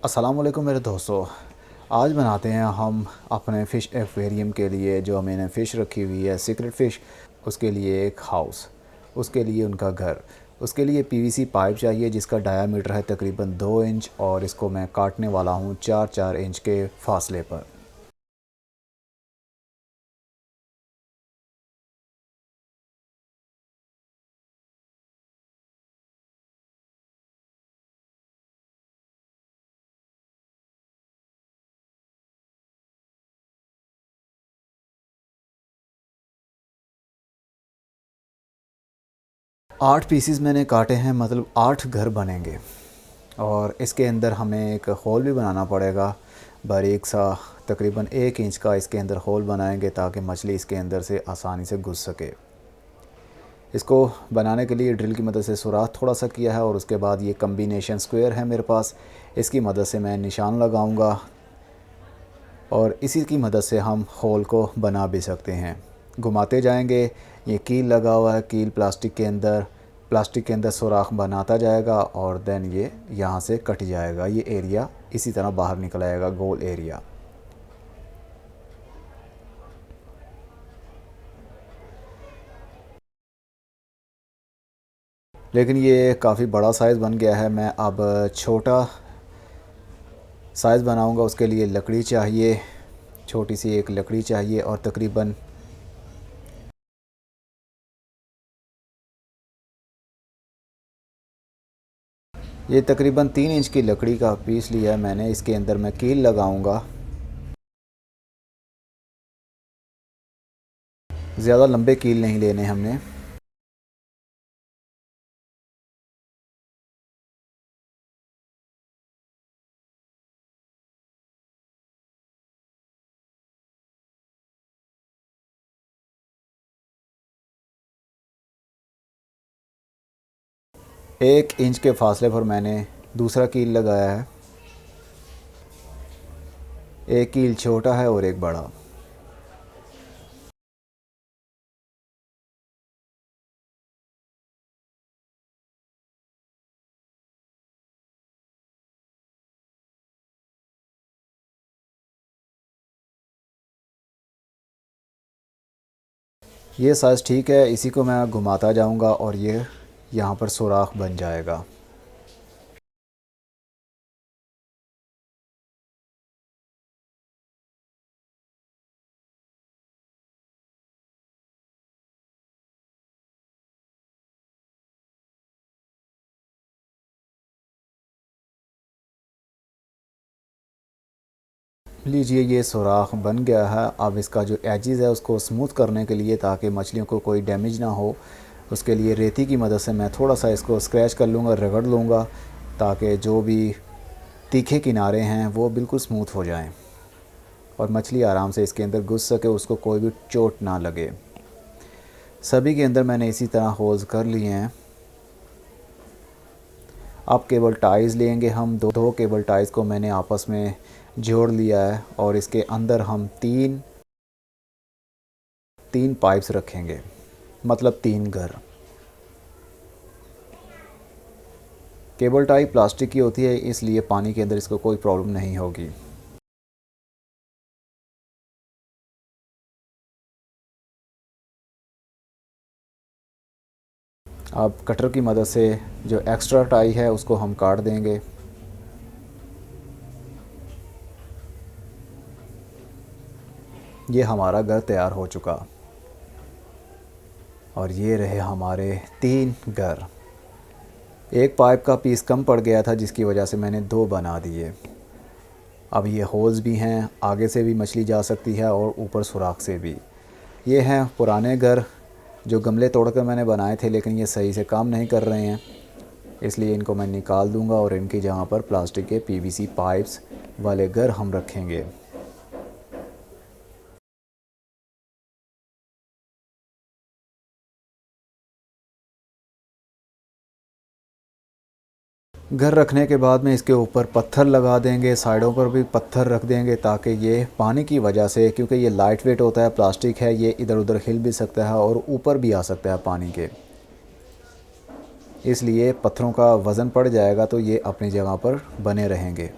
अस्सलाम वालेकुम मेरे दोस्तों। आज बनाते हैं हम अपने फ़िश एक्वेरियम के लिए, जो मैंने फ़िश रखी हुई है सीक्रेट फ़िश, उसके लिए एक हाउस, उसके लिए उनका घर। उसके लिए पीवीसी पाइप चाहिए जिसका डायामीटर है तकरीबन 2 इंच, और इसको मैं काटने वाला हूँ 4-4 इंच के फासले पर। 8 पीसीस मैंने काटे हैं, मतलब 8 घर बनेंगे। और इसके अंदर हमें एक होल भी बनाना पड़ेगा, बारीक सा, तकरीबन 1 इंच का इसके अंदर होल बनाएंगे ताकि मछली इसके अंदर से आसानी से घुस सके। इसको बनाने के लिए ड्रिल की मदद से सुराख थोड़ा सा किया है, और उसके बाद ये कम्बिनेशन स्क्वायर है मेरे पास, इसकी मदद से मैं निशान लगाऊंगा और इसी की मदद से हम होल को बना भी सकते हैं। घुमाते जाएंगे, ये कील लगा हुआ है, कील प्लास्टिक के अंदर सुराख बनाता जाएगा और देन ये यहाँ से कट जाएगा। ये एरिया इसी तरह बाहर निकल आएगा, गोल एरिया। लेकिन ये काफ़ी बड़ा साइज़ बन गया है, मैं अब छोटा साइज़ बनाऊंगा। उसके लिए लकड़ी चाहिए, छोटी सी एक लकड़ी चाहिए, और तकरीबन 3 इंच की लकड़ी का पीस लिया है मैंने। इसके अंदर मैं कील लगाऊंगा। ज़्यादा लंबे कील नहीं लेने हमने। एक इंच के फासले पर मैंने दूसरा कील लगाया है। एक कील छोटा है और एक बड़ा। ये साइज़ ठीक है, इसी को मैं घुमाता जाऊंगा और ये यहाँ पर सुराख बन जाएगा। लीजिए, ये सुराख बन गया है। अब इसका जो एजिज़ है उसको स्मूथ करने के लिए, ताकि मछलियों को कोई डैमेज ना हो, उसके लिए रेती की मदद से मैं थोड़ा सा इसको स्क्रैच कर लूँगा, रगड़ लूँगा, ताकि जो भी तीखे किनारे हैं वो बिल्कुल स्मूथ हो जाएं और मछली आराम से इसके अंदर घुस सके, उसको कोई भी चोट ना लगे। सभी के अंदर मैंने इसी तरह होल्स कर लिए हैं। अब केबल टाइज़ लेंगे हम। दो केबल टाइज़ को मैंने आपस में जोड़ लिया है, और इसके अंदर हम तीन पाइप्स रखेंगे, मतलब 3 घर। केबल टाई प्लास्टिक की होती है, इसलिए पानी के अंदर इसको कोई प्रॉब्लम नहीं होगी। अब कटर की मदद से जो एक्स्ट्रा टाई है उसको हम काट देंगे। ये हमारा घर तैयार हो चुका, और ये रहे हमारे 3 घर। एक पाइप का पीस कम पड़ गया था, जिसकी वजह से मैंने 2 बना दिए। अब ये होल्स भी हैं, आगे से भी मछली जा सकती है और ऊपर सुराख से भी। ये हैं पुराने घर जो गमले तोड़कर मैंने बनाए थे, लेकिन ये सही से काम नहीं कर रहे हैं, इसलिए इनको मैं निकाल दूंगा और इनकी जगह पर प्लास्टिक के पीवीसी पाइप्स वाले घर हम रखेंगे। घर रखने के बाद में इसके ऊपर पत्थर लगा देंगे, साइडों पर भी पत्थर रख देंगे, ताकि ये पानी की वजह से, क्योंकि ये लाइट वेट होता है, प्लास्टिक है, ये इधर उधर हिल भी सकता है और ऊपर भी आ सकता है पानी के, इसलिए पत्थरों का वज़न पड़ जाएगा तो ये अपनी जगह पर बने रहेंगे।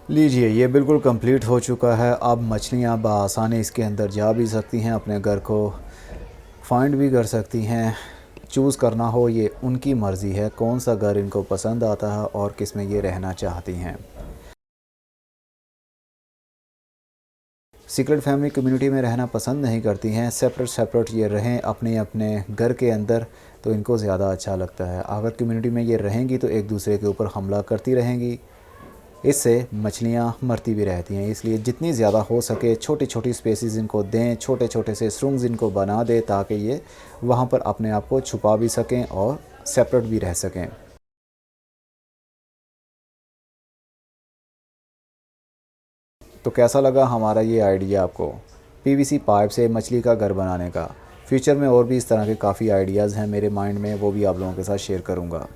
लीजिए, ये बिल्कुल कंप्लीट हो चुका है। अब मछलियाँ बआसानी इसके अंदर जा भी सकती हैं, अपने घर को फाइंड भी कर सकती हैं। चूज़ करना हो ये उनकी मर्ज़ी है, कौन सा घर इनको पसंद आता है और किस में ये रहना चाहती हैं। सीक्रेट फैमिली कम्युनिटी में रहना पसंद नहीं करती हैं, सेपरेट सेपरेट ये रहें अपने अपने घर के अंदर, तो इनको ज़्यादा अच्छा लगता है। अगर कम्युनिटी में ये रहेंगी तो एक दूसरे के ऊपर हमला करती रहेंगी, इससे मछलियाँ मरती भी रहती हैं। इसलिए जितनी ज़्यादा हो सके छोटी छोटी स्पेसेस इनको दें, छोटे छोटे से सुरंग इनको बना दें ताकि ये वहाँ पर अपने आप को छुपा भी सकें और सेपरेट भी रह सकें। तो कैसा लगा हमारा ये आइडिया आपको, पीवीसी पाइप से मछली का घर बनाने का। फ्यूचर में और भी इस तरह के काफ़ी आइडियाज़ हैं मेरे माइंड में, वो भी आप लोगों के साथ शेयर करूँगा।